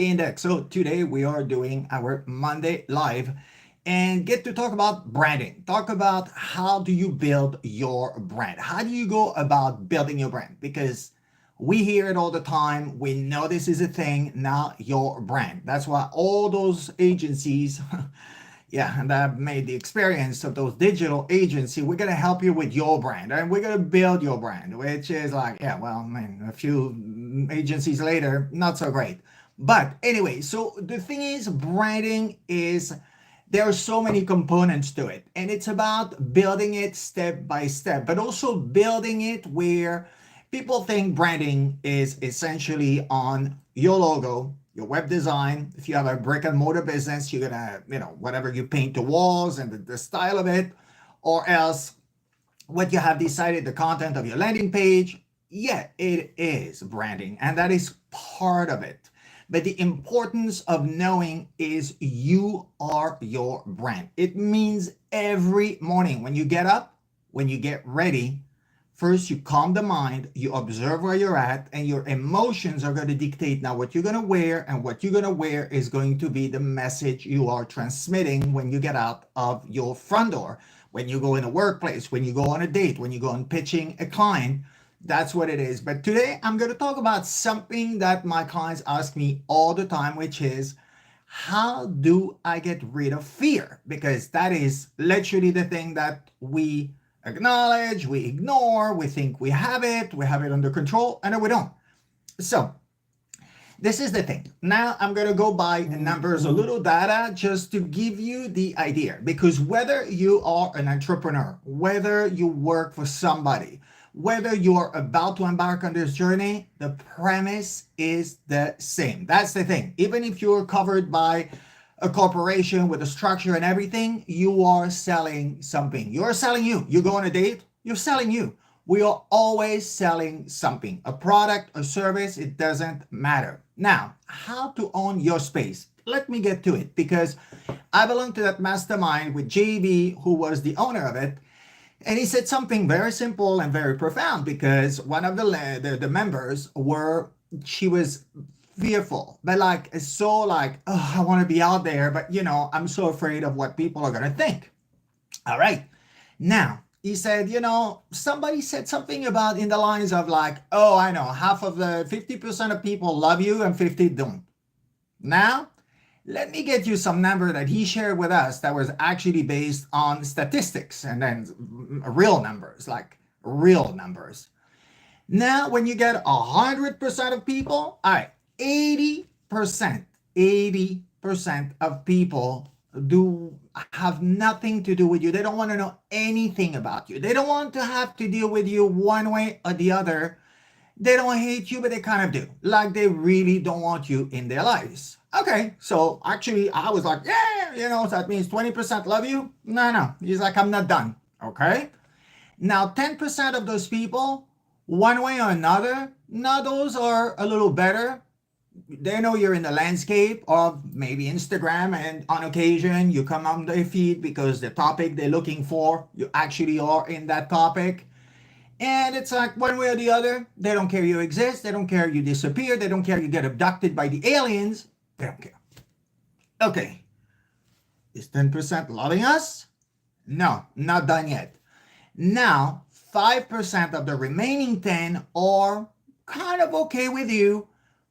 Index. So today we are doing our Monday live and get to talk about branding. Talk about how do you build your brand? How do you go about building your brand? Because we hear it all the time. We know this is a thing. Now your brand. That's why all those agencies yeah, and I've made the experience of those digital agency. We're gonna help you with your brand, and we're gonna build your brand, which is like, yeah, well, I mean, a few agencies later, not so great. But anyway, so the thing is, branding is there are so many components to it, and it's about building it step by step, but also building it where people think branding is essentially on your logo, your web design. If you have a brick and mortar business, you're gonna, whatever you paint the walls and the style of it, or else what you have decided, the content of your landing page. Yeah, it is branding, and that is part of it. But the importance of knowing is you are your brand. It means every morning when you get up, when you get ready, first, you calm the mind, you observe where you're at, and your emotions are going to dictate now what you're going to wear, and what you're going to wear is going to be the message you are transmitting when you get out of your front door, when you go in a workplace, when you go on a date, when you go on pitching a client. That's what it is. But today, I'm going to talk about something that my clients ask me all the time, which is, how do I get rid of fear? Because that is literally the thing that we acknowledge, we ignore, we think we have it under control, and then we don't. So this is the thing. Now I'm going to go by numbers, a little data, just to give you the idea. Because whether you are an entrepreneur, whether you work for somebody, whether you are about to embark on this journey, the premise is the same. That's the thing. Even if you're covered by a corporation with a structure and everything, you are selling something. You're selling you. You go on a date, you're selling you. We are always selling something, a product, a service, it doesn't matter. Now, how to own your space? Let me get to it, because I belong to that mastermind with JB, who was the owner of it. And he said something very simple and very profound, because one of the members she was fearful, but oh, I want to be out there, but I'm so afraid of what people are going to think. All right. Now, he said, somebody said something about in the lines of like, oh, I know, half of the 50% of people love you and 50 don't. Now, let me get you some number that he shared with us that was actually based on statistics, and then real numbers, like real numbers. Now, when you get 100% of people, all right, 80% of people do have nothing to do with you. They don't want to know anything about you. They don't want to have to deal with you one way or the other. They don't hate you, but they kind of do. Like they really don't want you in their lives. Okay, so actually I was like, yeah, so that means 20% love you? No. He's like, I'm not done. Okay. Now 10% of those people, one way or another, now those are a little better. They know you're in the landscape of maybe Instagram, and on occasion you come on their feed because the topic they're looking for, you actually are in that topic. And it's like one way or the other, they don't care you exist, they don't care you disappear, they don't care you get abducted by the aliens, they don't care. Okay, is 10% loving us? No, not done yet. Now, 5% of the remaining 10 are kind of okay with you.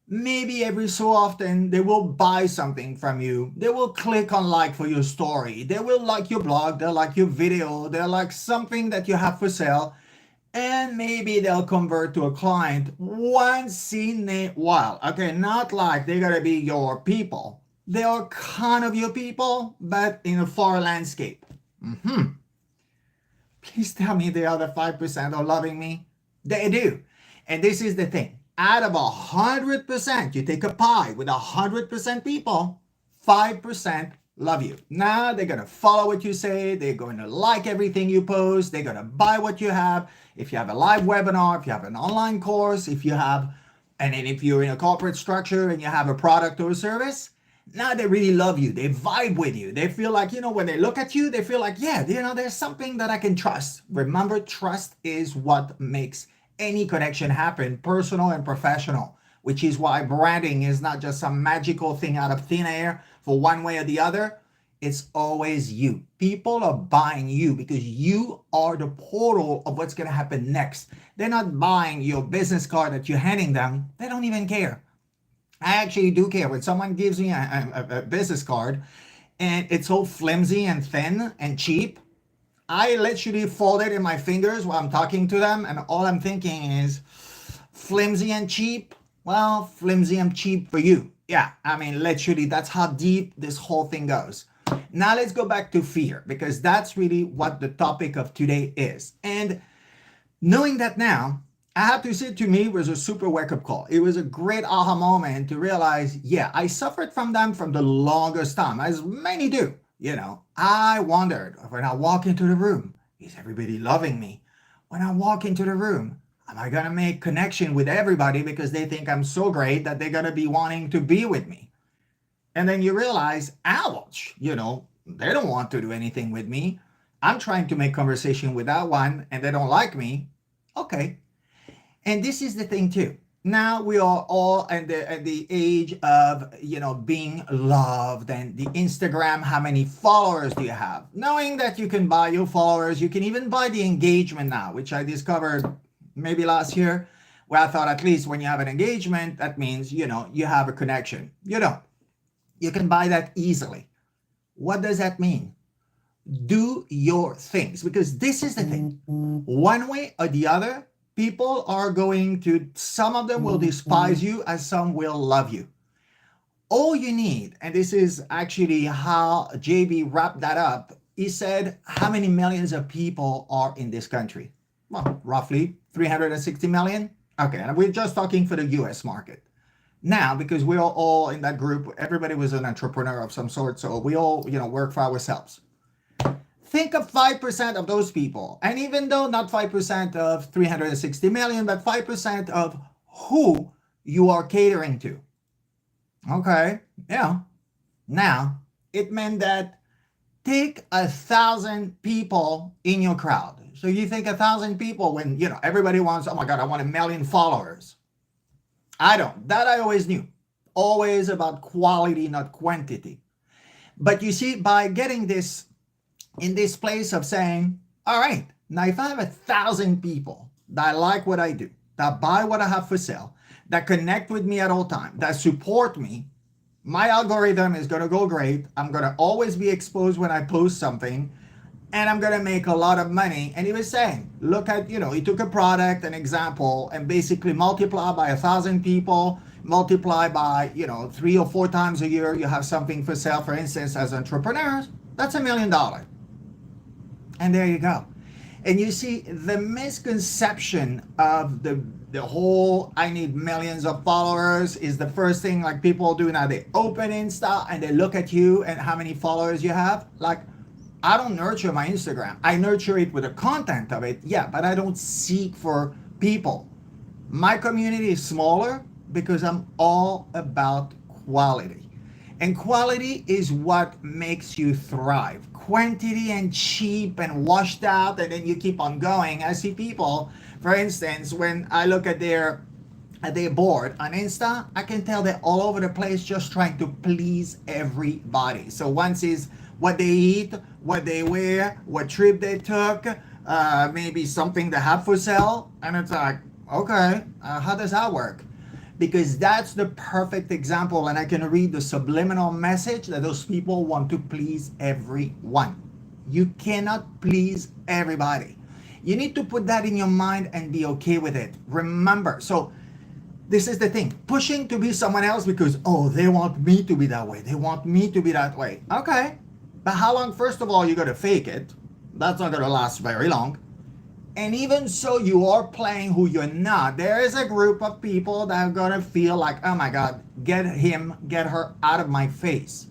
Maybe every so often they will buy something from you. They will click on like for your story. They will like your blog. They'll like your video. They'll like something that you have for sale. And maybe they'll convert to a client once in a while. Okay, not like they're going to be your people. They are kind of your people, but in a far landscape. Please tell me the other 5% are loving me. They do. And this is the thing. Out of 100%, you take a pie with 100% people, 5% love you. Now they're going to follow what you say. They're going to like everything you post. They're going to buy what you have. If you have a live webinar, if you have an online course, if you're in a corporate structure and you have a product or a service, now they really love you. They vibe with you. They feel like, when they look at you, they feel like, yeah, there's something that I can trust. Remember, trust is what makes any connection happen, personal and professional. which is why branding is not just some magical thing out of thin air for one way or the other. It's always you. People are buying you because you are the portal of what's going to happen next. They're not buying your business card that you're handing them. They don't even care. I actually do care. When someone gives me a business card and it's so flimsy and thin and cheap, I literally fold it in my fingers while I'm talking to them, and all I'm thinking is flimsy and cheap. Well, flimsy and cheap for you. Yeah, I mean, literally, that's how deep this whole thing goes. Now let's go back to fear, because that's really what the topic of today is. And knowing that now, I have to say, to me, it was a super wake-up call. It was a great aha moment to realize, yeah, I suffered from them from the longest time, as many do. I wondered when I walk into the room, is everybody loving me? When I walk into the room, am I going to make connection with everybody because they think I'm so great that they're going to be wanting to be with me? And then you realize, ouch, they don't want to do anything with me. I'm trying to make conversation with that one and they don't like me. Okay. And this is the thing too. Now we are all at the age of, being loved, and the Instagram, how many followers do you have? Knowing that you can buy your followers, you can even buy the engagement now, which I discovered maybe last year, where I thought at least when you have an engagement, that means, you have a connection. You don't. You can buy that easily. What does that mean? Do your things, because this is the thing. One way or the other, people are going to, some of them will despise you as some will love you. All you need, and this is actually how JB wrapped that up, he said, how many millions of people are in this country? Well, roughly 360 million. Okay, and we're just talking for the US market. Now, because we're all in that group, everybody was an entrepreneur of some sort, so we all, work for ourselves. Think of 5% of those people. And even though not 5% of 360 million, but 5% of who you are catering to. Okay, yeah. Now, it meant that take 1,000 people in your crowd. So you think 1,000 people when, everybody wants, oh my God, I want 1 million followers. I don't. That I always knew. Always about quality, not quantity. But you see, by getting this in this place of saying, all right, now if I have 1,000 people that like what I do, that buy what I have for sale, that connect with me at all times, that support me, my algorithm is going to go great. I'm going to always be exposed when I post something, and I'm going to make a lot of money. And he was saying, look at, he took a product, an example, and basically multiply by 1,000 people, multiply by, 3 or 4 times a year, you have something for sale. For instance, as entrepreneurs, that's $1 million. And there you go. And you see the misconception of the whole I need millions of followers is the first thing like people do now. They open Insta and they look at you and how many followers you have. Like, I don't nurture my Instagram. I nurture it with the content of it. Yeah, but I don't seek for people. My community is smaller because I'm all about quality. And quality is what makes you thrive. Quantity and cheap and washed out, and then you keep on going. I see people, for instance, when I look at their board on Insta, I can tell they're all over the place just trying to please everybody. So once is what they eat, what they wear, what trip they took, maybe something they have for sale. And it's like, okay, how does that work? Because that's the perfect example, and I can read the subliminal message that those people want to please everyone. You cannot please everybody. You need to put that in your mind and be okay with it. Remember, so this is the thing, pushing to be someone else because, oh, they want me to be that way. They want me to be that way. Okay, but how long, first of all, you got to fake it? That's not going to last very long. And even so, you are playing who you're not. There is a group of people that are going to feel like, oh my God, get him, get her out of my face.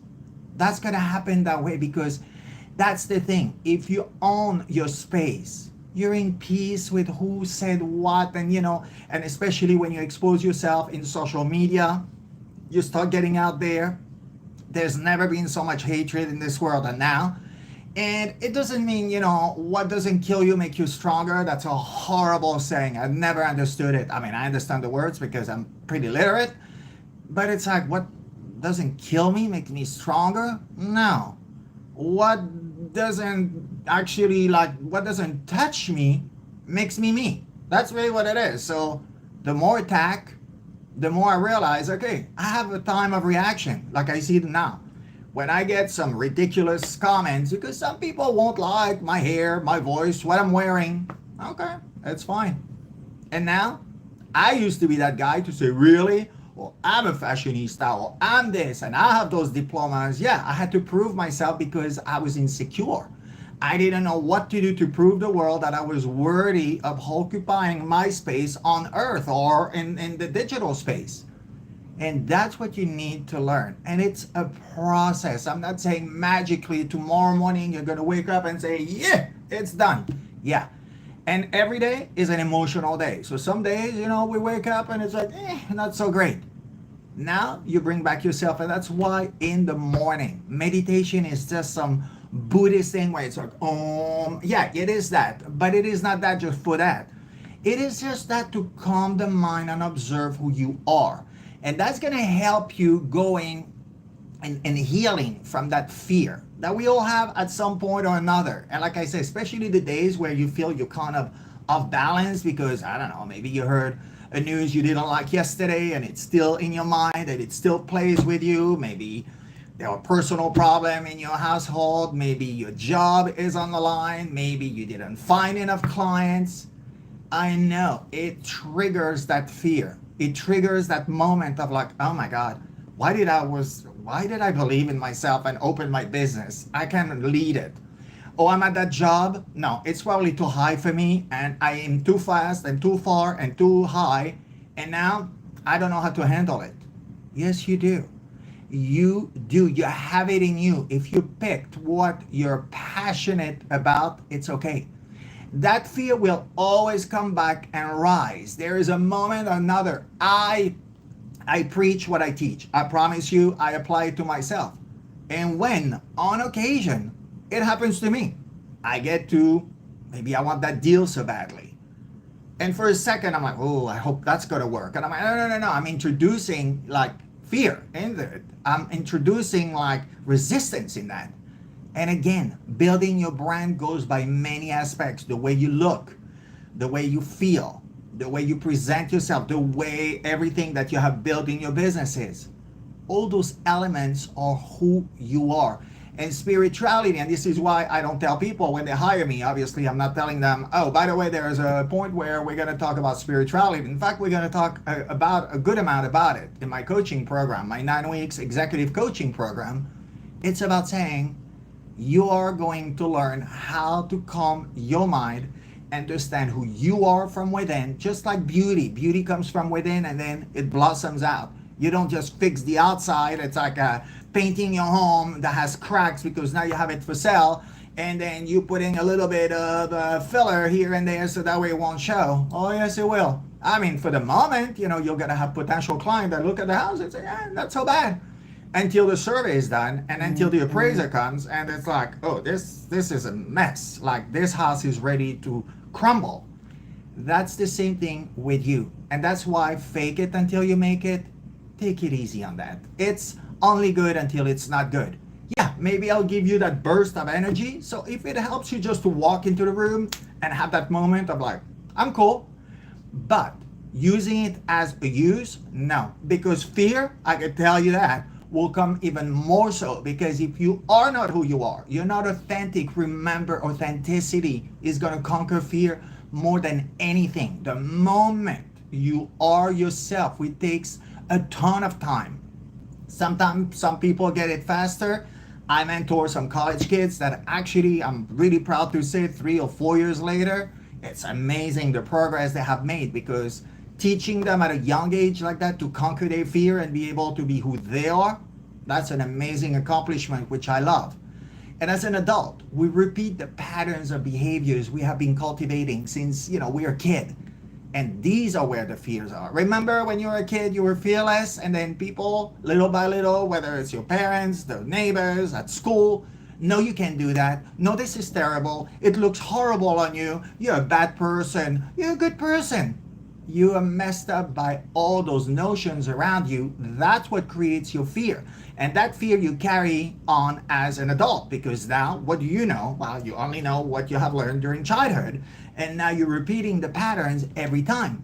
That's going to happen that way because that's the thing. If you own your space, you're in peace with who said what, and and especially when you expose yourself in social media, you start getting out there. There's never been so much hatred in this world, and now And it doesn't mean, what doesn't kill you make you stronger. That's a horrible saying. I've never understood it. I mean, I understand the words because I'm pretty literate, but it's like, what doesn't kill me make me stronger? No. What doesn't touch me makes me me. That's really what it is. So the more attack, the more I realize, okay, I have a time of reaction, like I see it now. When I get some ridiculous comments, because some people won't like my hair, my voice, what I'm wearing, okay, it's fine. And now, I used to be that guy to say, really? Well, I'm a fashionista, or I'm this, and I have those diplomas. Yeah, I had to prove myself because I was insecure. I didn't know what to do to prove the world that I was worthy of occupying my space on earth or in the digital space. And that's what you need to learn. And it's a process. I'm not saying magically tomorrow morning you're going to wake up and say, yeah, it's done. Yeah. And every day is an emotional day. So some days, we wake up and it's like, not so great. Now you bring back yourself. And that's why in the morning, meditation is just some Buddhist thing where it's like, yeah, it is that. But it is not that just for that. It is just that to calm the mind and observe who you are. And that's going to help you going and healing from that fear that we all have at some point or another. And like I said, especially the days where you feel you're kind of off balance because, I don't know, maybe you heard a news you didn't like yesterday and it's still in your mind and it still plays with you. Maybe there was a personal problem in your household. Maybe your job is on the line. Maybe you didn't find enough clients. I know it triggers that fear. It triggers that moment of like, oh my God, why did I believe in myself and open my business? I can't lead it. Oh, I'm at that job. No, it's probably too high for me, and I am too fast and too far and too high, and now I don't know how to handle it. Yes, you do. You do. You have it in you. If you picked what you're passionate about, it's okay. That fear will always come back and rise. There is a moment or another. I preach what I teach. I promise you, I apply it to myself. And when, on occasion, it happens to me, I get to, maybe I want that deal so badly. And for a second, I'm like, oh, I hope that's going to work. And I'm like, no. I'm introducing like fear in it. I'm introducing like resistance in that. And again, building your brand goes by many aspects. The way you look, the way you feel, the way you present yourself, the way everything that you have built in your business is. All those elements are who you are. And spirituality, and this is why I don't tell people when they hire me, obviously I'm not telling them, oh, by the way, there's a point where we're going to talk about spirituality. In fact, we're going to talk about a good amount about it in my coaching program, my 9 weeks executive coaching program. It's about saying you are going to learn how to calm your mind, understand who you are from within, just like beauty. Beauty comes from within and then it blossoms out. You don't just fix the outside. It's like painting your home that has cracks because now you have it for sale, and then you put in a little bit of filler here and there so that way it won't show. Oh yes, it will. I mean, for the moment, you're gonna have potential clients that look at the house and say, not so bad, until the survey is done and until the appraiser comes and it's like, oh, this is a mess. Like this house is ready to crumble. That's the same thing with you, and that's why fake it until you make it. Take it easy on that. It's only good until it's not good. Yeah, maybe I'll give you that burst of energy. So if it helps you just to walk into the room and have that moment of like, I'm cool, but using it as a use, no. Because fear, I can tell you that, will come even more so. Because if you are not who you are, you're not authentic, remember, authenticity is going to conquer fear more than anything. The moment you are yourself, it takes a ton of time. Sometimes some people get it faster. I mentor some college kids that actually, I'm really proud to say, 3 or 4 years later, it's amazing the progress they have made, because teaching them at a young age like that to conquer their fear and be able to be who they are, that's an amazing accomplishment, which I love. And as an adult, we repeat the patterns of behaviors we have been cultivating since, we were a kid. And these are where the fears are. Remember when you were a kid, you were fearless, and then people, little by little, whether it's your parents, the neighbors, at school, No, you can't do that. No, this is terrible. It looks horrible on you. You're a bad person. You're a good person. You are messed up by all those notions around you. That's what creates your fear. And that fear you carry on as an adult because now what do you know? Well, you only know what you have learned during childhood. And now you're repeating the patterns every time.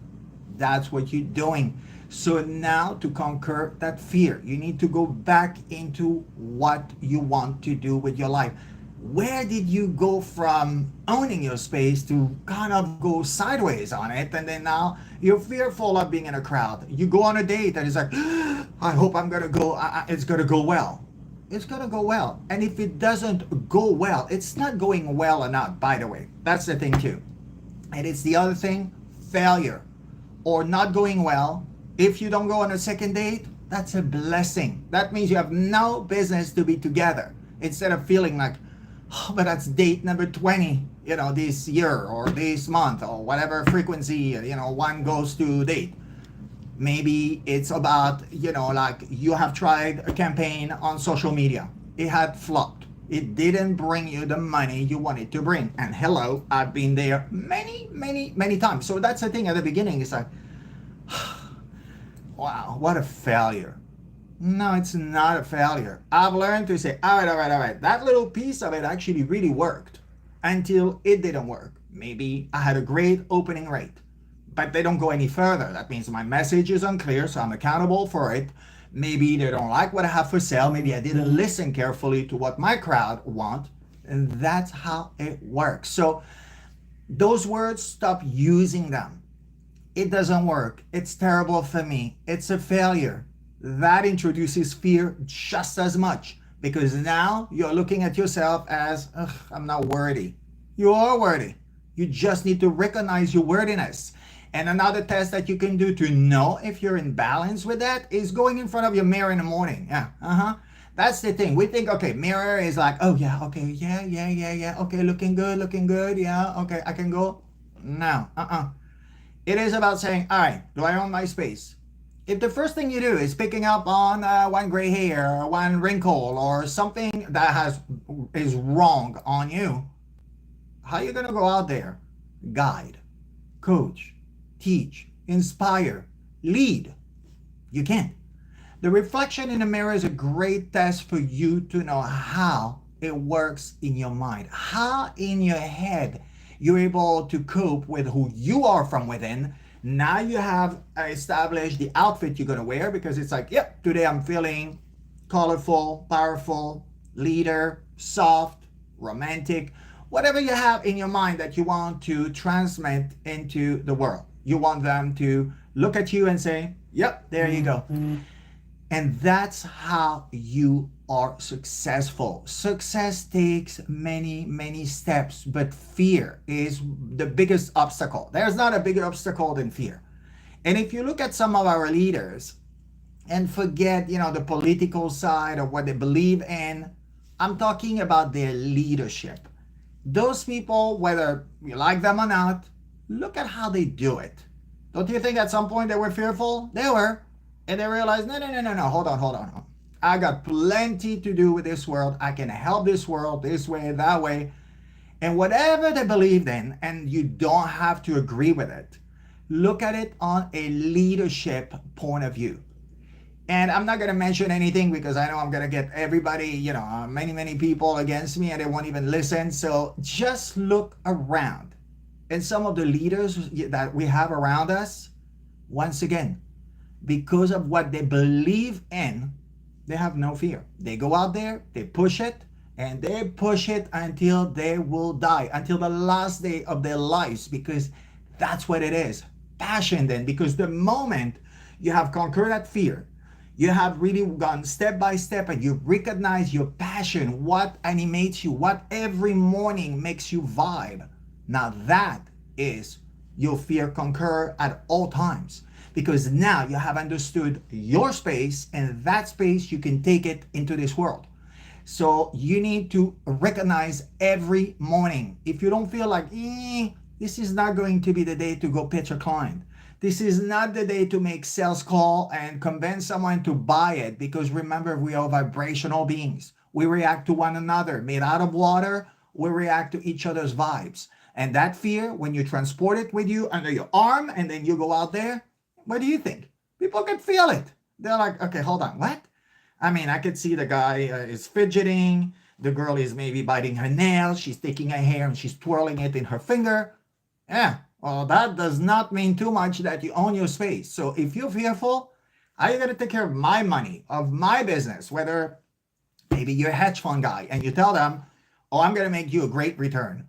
That's what you're doing. So now to conquer that fear, you need to go back into what you want to do with your life. Where did you go from owning your space to kind of go sideways on it? And then now you're fearful of being in a crowd. You go on a date and it's like, I hope I'm going to go, it's going to go well. It's going to go well. And if it doesn't go well, it's not going well enough, by the way. That's the thing too. And it's the other thing, failure or not going well. If you don't go on a second date, that's a blessing. That means you have no business to be together. Instead of feeling like, oh, but that's date number 20, this year or this month or whatever frequency, one goes to date. Maybe it's about, like you have tried a campaign on social media. It had flopped. It didn't bring you the money you wanted to bring. And hello, I've been there many, many, many times. So that's the thing at the beginning. It's like, wow, what a failure. No, it's not a failure. I've learned to say, all right. That little piece of it actually really worked until it didn't work. Maybe I had a great opening rate, but they don't go any further. That means my message is unclear, so I'm accountable for it. Maybe they don't like what I have for sale. Maybe I didn't listen carefully to what my crowd want. And that's how it works. So those words, stop using them. It doesn't work. It's terrible for me. It's a failure. That introduces fear just as much because now you're looking at yourself as, I'm not worthy. You are worthy. You just need to recognize your worthiness. And another test that you can do to know if you're in balance with that is going in front of your mirror in the morning. Yeah, That's the thing. We think, okay, mirror is like, oh yeah, okay, yeah. Okay, looking good, yeah, okay, I can go. No, It is about saying, all right, do I own my space? If the first thing you do is picking up on one gray hair or one wrinkle or something that is wrong on you, how are you going to go out there? Guide, coach, teach, inspire, lead. You can't. The reflection in the mirror is a great test for you to know how it works in your mind, how in your head you're able to cope with who you are from within. Now you have established the outfit you're going to wear because it's like, yep, today I'm feeling colorful, powerful, leader, soft, romantic, whatever you have in your mind that you want to transmit into the world. You want them to look at you and say, yep, there you go. And that's how you are successful. Success takes many, many steps, but fear is the biggest obstacle. There's not a bigger obstacle than fear. And if you look at some of our leaders and forget, the political side of what they believe in, I'm talking about their leadership. Those people, whether you like them or not, look at how they do it. Don't you think at some point they were fearful? They were. And they realized, no, hold on. I got plenty to do with this world. I can help this world this way, that way. And whatever they believed in, and you don't have to agree with it, look at it on a leadership point of view. And I'm not going to mention anything because I know I'm going to get everybody, many people against me and they won't even listen. So just look around. And some of the leaders that we have around us, once again, because of what they believe in, they have no fear. They go out there, they push it, and they push it until they will die, until the last day of their lives, because that's what it is. Passion then, because the moment you have conquered that fear, you have really gone step by step and you recognize your passion, what animates you, what every morning makes you vibe. Now that is your fear conquer at all times. Because now you have understood your space, and that space you can take it into this world. So you need to recognize every morning. If you don't feel like, this is not going to be the day to go pitch a client. This is not the day to make sales call and convince someone to buy it. Because remember, we are vibrational beings. We react to one another. Made out of water, we react to each other's vibes. And that fear, when you transport it with you under your arm and then you go out there, what do you think? People can feel it. They're like, okay, hold on, what? I mean, I could see the guy is fidgeting. The girl is maybe biting her nails. She's taking her hair and she's twirling it in her finger. Yeah, well, that does not mean too much that you own your space. So if you're fearful, how are you going to take care of my money, of my business? Whether maybe you're a hedge fund guy and you tell them, oh, I'm going to make you a great return.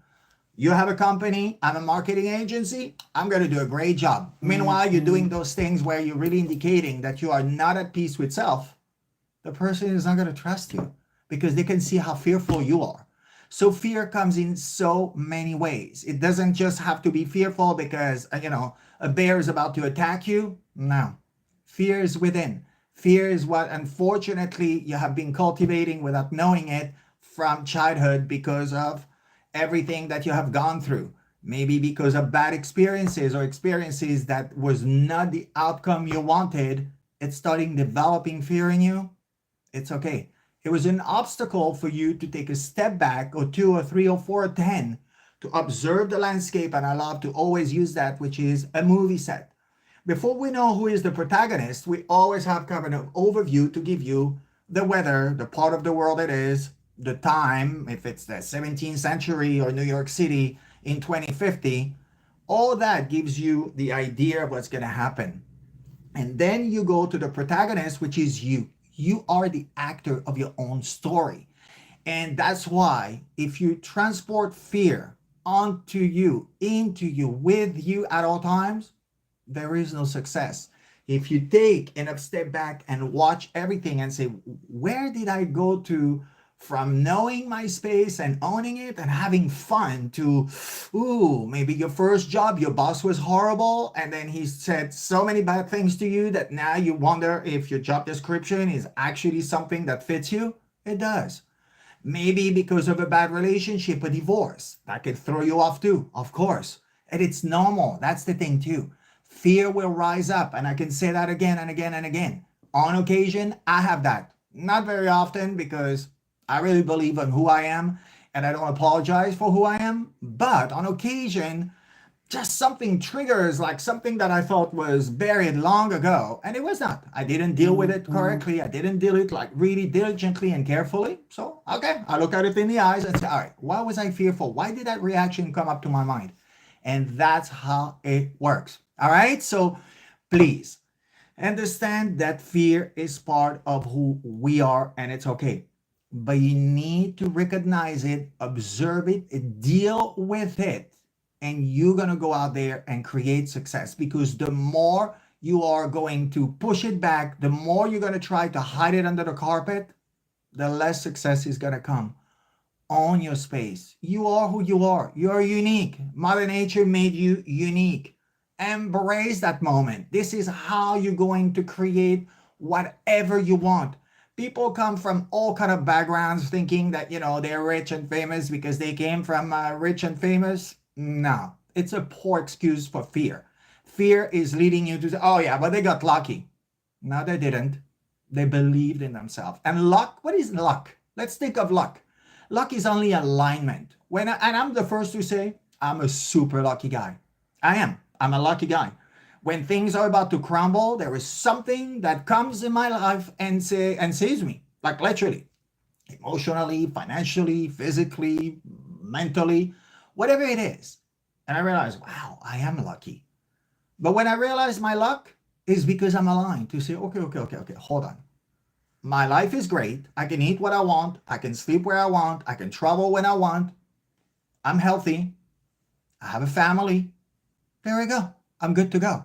You have a company, I'm a marketing agency, I'm going to do a great job. Meanwhile, you're doing those things where you're really indicating that you are not at peace with self. The person is not going to trust you because they can see how fearful you are. So fear comes in so many ways. It doesn't just have to be fearful because, a bear is about to attack you. No. Fear is within. Fear is what, unfortunately, you have been cultivating without knowing it from childhood because of everything that you have gone through. Maybe because of bad experiences or experiences that was not the outcome you wanted. It's starting developing fear in you. It's okay. It was an obstacle for you to take a step back, or 2 or 3 or 4 or 10, to observe the landscape. And I love to always use that, which is a movie set. Before we know who is the protagonist, we always have kind of an overview to give you the weather, the part of the world it is, the time, if it's the 17th century or New York City in 2050. All that gives you the idea of what's going to happen. And then you go to the protagonist, which is you. You are the actor of your own story. And that's why if you transport fear onto you, into you, with you at all times, there is no success. If you take enough step back and watch everything and say, where did I go to from knowing my space and owning it and having fun to, maybe your first job, your boss was horrible and then he said so many bad things to you that now you wonder if your job description is actually something that fits you? It does. Maybe because of a bad relationship, a divorce, that could throw you off too, of course. And it's normal. That's the thing too. Fear will rise up, and I can say that again and again and again. On occasion, I have that. Not very often because I really believe in who I am and I don't apologize for who I am. But on occasion, just something triggers, like something that I thought was buried long ago, and it was not. I didn't deal with it correctly. I didn't deal it like really diligently and carefully. So, okay, I look at it in the eyes and say, all right, why was I fearful? Why did that reaction come up to my mind? And that's how it works. All right, so please understand that fear is part of who we are, and it's okay. But you need to recognize it, observe it, deal with it, and you're going to go out there and create success. Because the more you are going to push it back, the more you're going to try to hide it under the carpet, the less success is going to come. Own your space. You are who you are. You're unique. Mother Nature made you unique. Embrace that moment. This is how you're going to create whatever you want. People come from all kind of backgrounds thinking that, they're rich and famous because they came from rich and famous. No, it's a poor excuse for fear. Fear is leading you to say, oh yeah, but they got lucky. No, they didn't. They believed in themselves. And luck, what is luck? Let's think of luck. Luck is only alignment. And I'm the first to say, I'm a super lucky guy. I am. I'm a lucky guy. When things are about to crumble, there is something that comes in my life and saves me, like literally, emotionally, financially, physically, mentally, whatever it is. And I realize, wow, I am lucky. But when I realize my luck is because I'm aligned to say, okay, hold on. My life is great. I can eat what I want. I can sleep where I want. I can travel when I want. I'm healthy. I have a family. There we go. I'm good to go.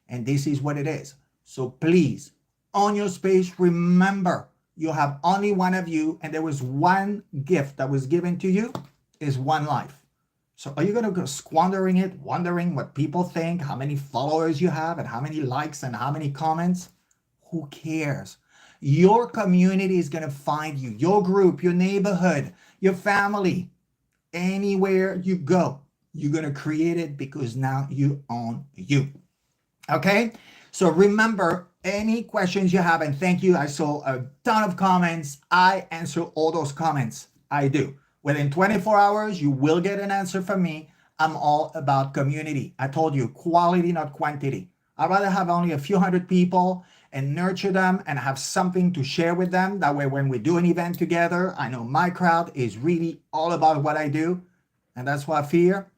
And this is what it is. So please, on your space, remember, you have only one of you, and there was one gift that was given to you, is one life. So are you going to go squandering it, wondering what people think, how many followers you have, and how many likes and how many comments? Who cares? Your community is going to find you, your group, your neighborhood, your family, anywhere you go. You're going to create it because now you own you. Okay? So remember, any questions you have. And thank you. I saw a ton of comments. I answer all those comments. I do. Within 24 hours, you will get an answer from me. I'm all about community. I told you, quality, not quantity. I'd rather have only a few hundred people and nurture them and have something to share with them. That way, when we do an event together, I know my crowd is really all about what I do. And that's why fear,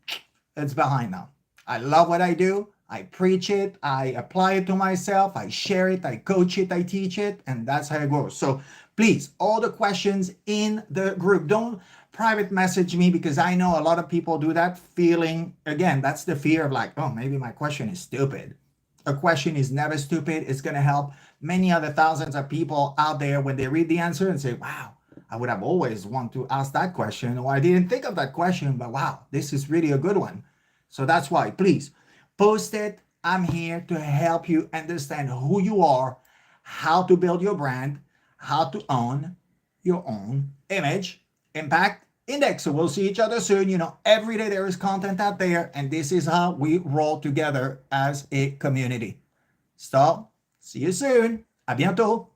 it's behind now. I love what I do. I preach it. I apply it to myself. I share it. I coach it. I teach it. And that's how it goes. So please, all the questions in the group, don't private message me, because I know a lot of people do that, feeling, again, that's the fear of like, oh, maybe my question is stupid. A question is never stupid. It's going to help many other thousands of people out there when they read the answer and say, wow, I would have always wanted to ask that question, or I didn't think of that question, but wow, this is really a good one. So that's why, please post it. I'm here to help you understand who you are, how to build your brand, how to own your own image, impact, index. So we'll see each other soon. You know, every day there is content out there, and this is how we roll together as a community. So, see you soon. À bientôt.